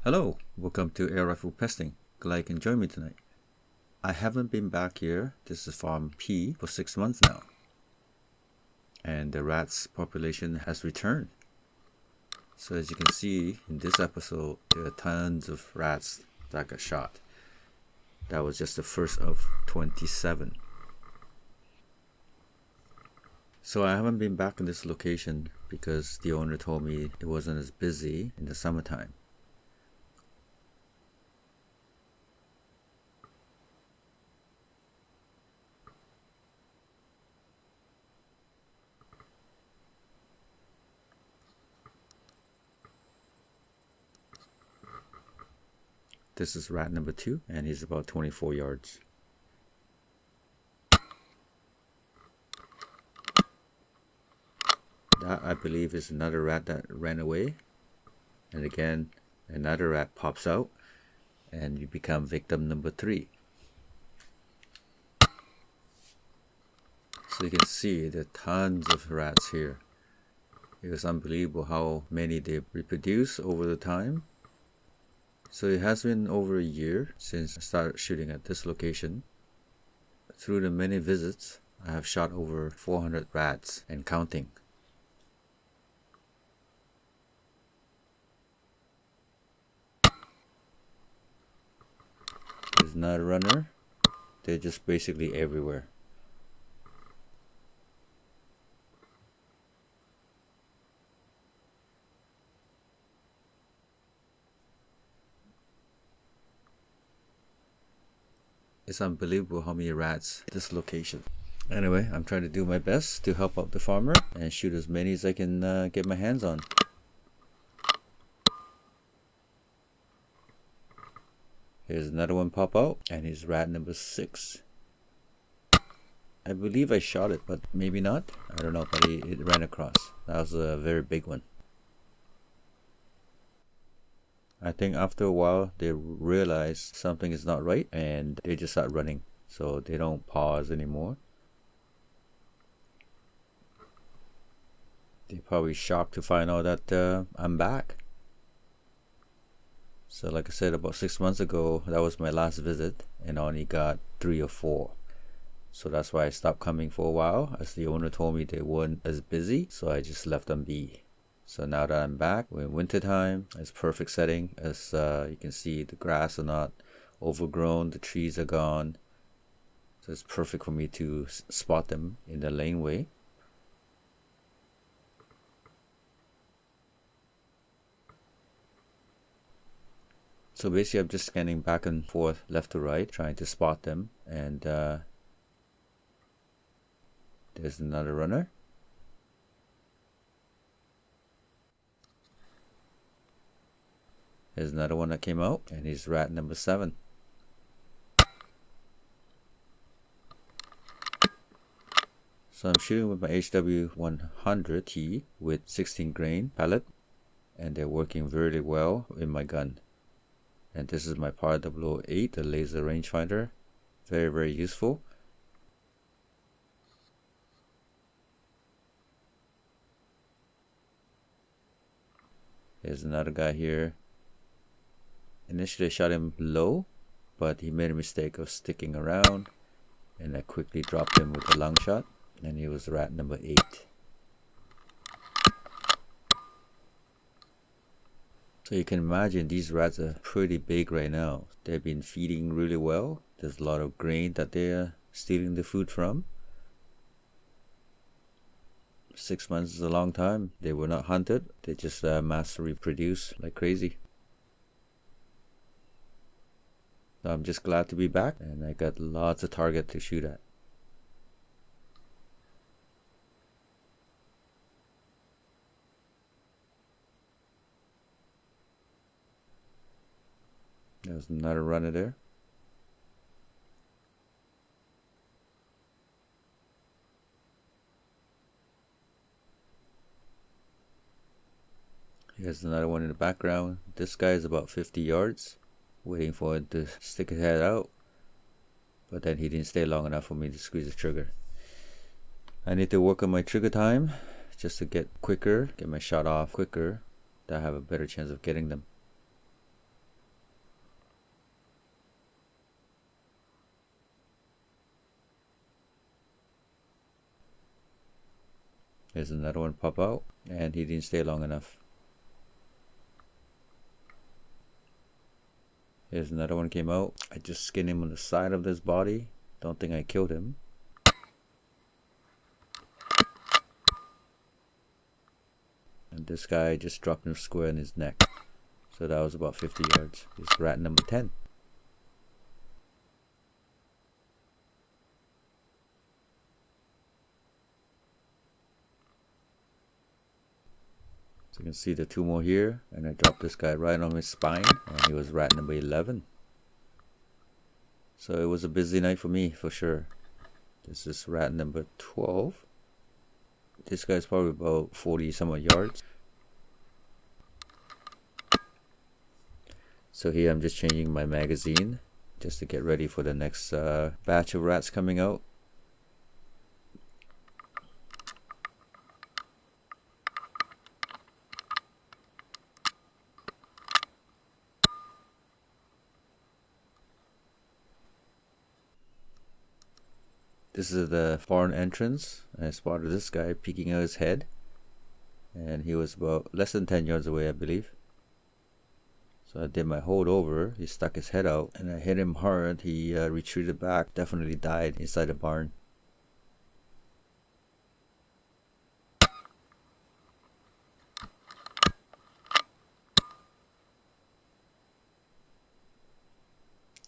Hello, welcome to air rifle pesting. Glad you can join me tonight. I haven't been back here, this is farm P, for 6 months now. And the rats population has returned. So as you can see in this episode, there are tons of rats that got shot. That was just the first of 27. So I haven't been back in this location because the owner told me it wasn't as busy in the summertime. This is rat number 2 and he's about 24 yards. That I believe is another rat that ran away, and again another rat pops out and you become victim number 3. So you can see there are tons of rats here. It was unbelievable how many they reproduce over the time. So it has been over a year since I started shooting at this location. Through the many visits, I have shot over 400 rats and counting. There's another runner. They're just basically everywhere. It's unbelievable how many rats at this location. Anyway, I'm trying to do my best to help out the farmer and shoot as many as I can get my hands on. Here's another one pop out, and he's rat number 6. I believe I shot it, but maybe not. I don't know, but it ran across. That was a very big one. I think after a while they realize something is not right and they just start running. So they don't pause anymore. They're probably shocked to find out that I'm back. So like I said, about 6 months ago, that was my last visit and I only got 3 or 4. So that's why I stopped coming for a while, as the owner told me they weren't as busy, so I just left them be. So now that I'm back, we're in winter time, it's perfect setting. As you can see, the grass are not overgrown, the trees are gone. So it's perfect for me to spot them in the laneway. So basically I'm just scanning back and forth, left to right, trying to spot them. And there's another runner. There's another one that came out, and he's rat number 7. So I'm shooting with my HW100T with 16 grain pellet, and they're working very well in my gun. And this is my Pard008, the laser rangefinder. Very useful. There's another guy here. Initially I shot him low, but he made a mistake of sticking around, and I quickly dropped him with a long shot, and he was rat number 8. So you can imagine these rats are pretty big right now. They've been feeding really well. There's a lot of grain that they're stealing the food from. 6 months is a long time. They were not hunted. They just mass reproduce like crazy. So I'm just glad to be back, and I got lots of target to shoot at. There's another runner there. Here's another one in the background. This guy is about 50 yards. Waiting for it to stick his head out, but then he didn't stay long enough for me to squeeze the trigger. I need to work on my trigger time just to get quicker, get my shot off quicker, to have a better chance of getting them. There's another one pop out, and he didn't stay long enough. Here's another one came out. I just skinned him on the side of his body. Don't think I killed him. And this guy just dropped him square in his neck. So that was about 50 yards. It's rat number 10. So you can see the two more here, and I dropped this guy right on his spine, and he was rat number 11. So it was a busy night for me, for sure. This is rat number 12. This guy's probably about 40 some odd yards. So here I'm just changing my magazine just to get ready for the next batch of rats coming out. This is the barn entrance. I spotted this guy peeking out his head, and he was about less than 10 yards away, I believe. So I did my hold over. He stuck his head out, and I hit him hard. He retreated back, definitely died inside the barn.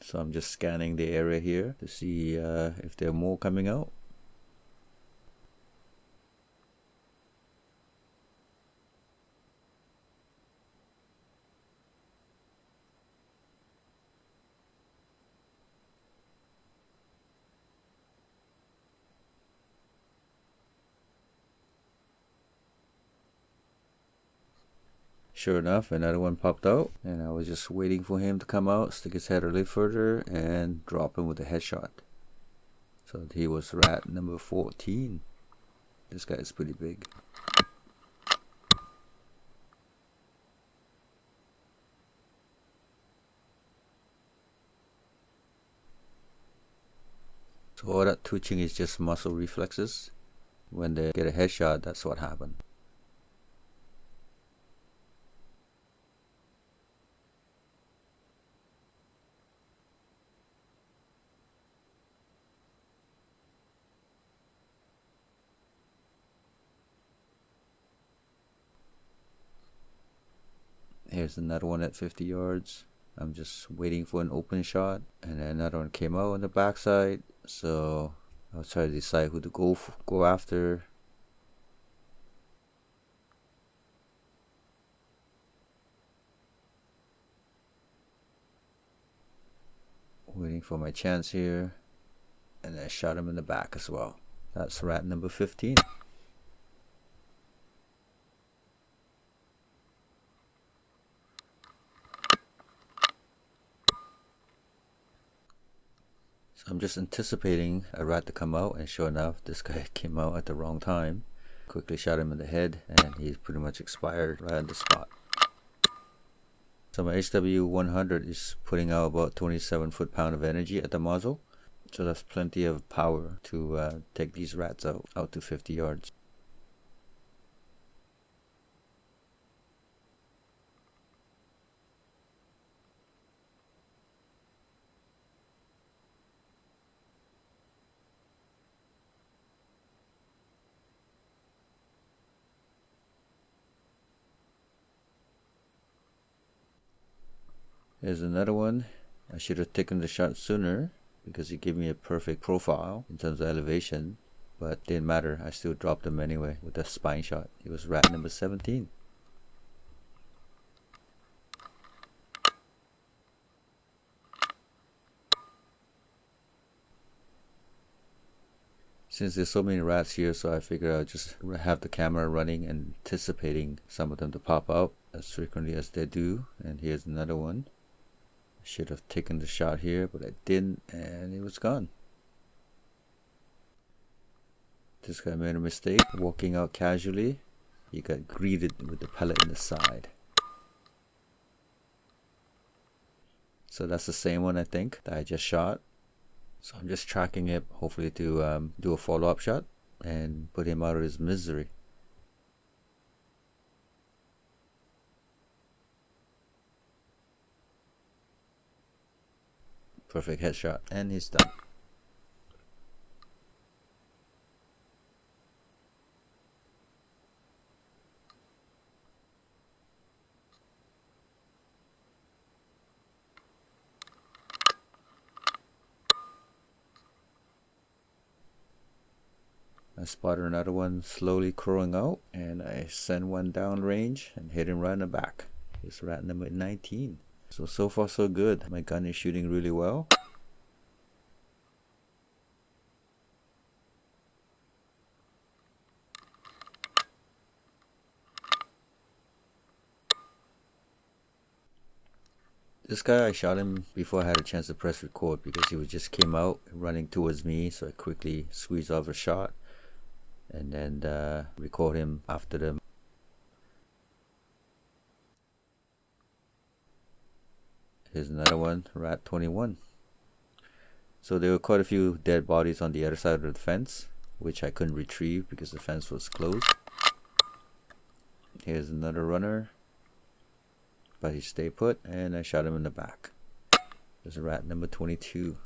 So I'm just scanning the area here to see if there are more coming out. Sure enough, another one popped out, and I was just waiting for him to come out, stick his head a little further, and drop him with a headshot. So he was rat number 14. This guy is pretty big. So all that twitching is just muscle reflexes. When they get a headshot, that's what happened. Here's another one at 50 yards. I'm just waiting for an open shot, and then another one came out on the backside. So I'll try to decide who to go after. Waiting for my chance here, and I shot him in the back as well. That's rat number 15. So I'm just anticipating a rat to come out, and sure enough, this guy came out at the wrong time. Quickly shot him in the head, and he's pretty much expired right on the spot. So my HW100 is putting out about 27 foot-pound of energy at the muzzle. So that's plenty of power to take these rats out to 50 yards. Here's another one. I should have taken the shot sooner because he gave me a perfect profile in terms of elevation, but didn't matter. I still dropped him anyway with a spine shot. He was rat number 17. Since there's so many rats here, so I figured I'll just have the camera running and anticipating some of them to pop out as frequently as they do. And here's another one. I should have taken the shot here, but I didn't, and it was gone. This guy made a mistake walking out casually. He got greeted with the pellet in the side. So that's the same one, I think, that I just shot. So I'm just tracking it, hopefully to do a follow-up shot and put him out of his misery. Perfect headshot, and he's done. I spotted another one slowly crowing out, and I sent one down range and hit him right in the back. It's rat number 19. So far so good. My gun is shooting really well. This guy, I shot him before I had a chance to press record because he just came out running towards me, so I quickly squeezed off a shot and then record him after them. Here's another one, rat 21. So there were quite a few dead bodies on the other side of the fence, which I couldn't retrieve because the fence was closed. Here's another runner, but he stayed put, and I shot him in the back. There's a rat number 22.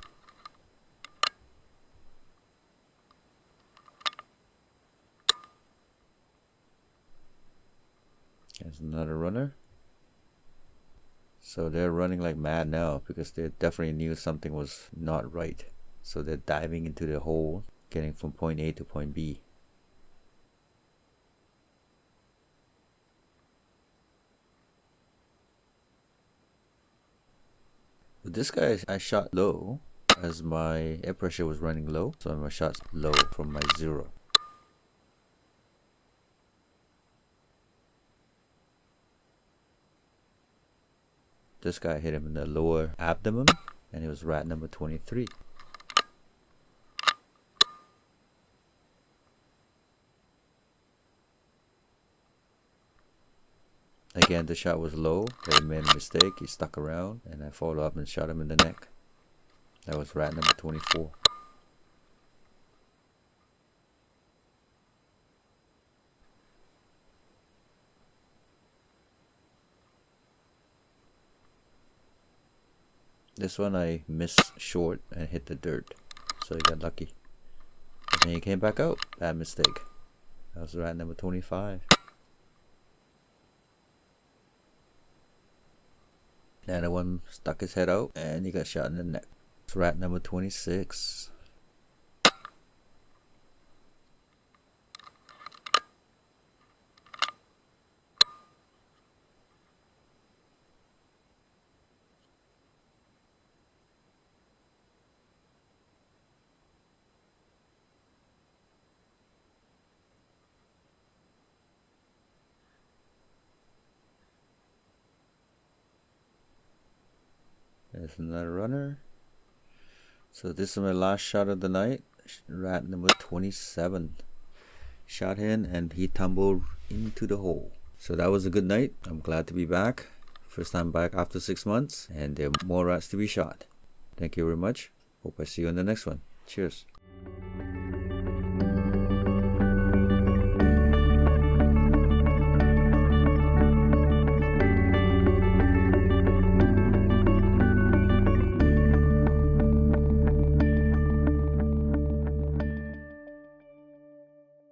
There's another runner. So they're running like mad now because they definitely knew something was not right. So they're diving into the hole, getting from point A to point B. With this guy, I shot low as my air pressure was running low. So my shot's low from my 0. This guy hit him in the lower abdomen, and it was rat number 23. Again, the shot was low, but he made a mistake. He stuck around, and I followed up and shot him in the neck. That was rat number 24. This one I missed short and hit the dirt, so I got lucky. And then he came back out. Bad mistake. That was rat number 25. And the one stuck his head out and he got shot in the neck. It's rat number 26. There's another runner. So this is my last shot of the night. Rat number 27. Shot him and he tumbled into the hole. So that was a good night. I'm glad to be back. First time back after 6 months, and there are more rats to be shot. Thank you very much. Hope I see you in the next one. Cheers.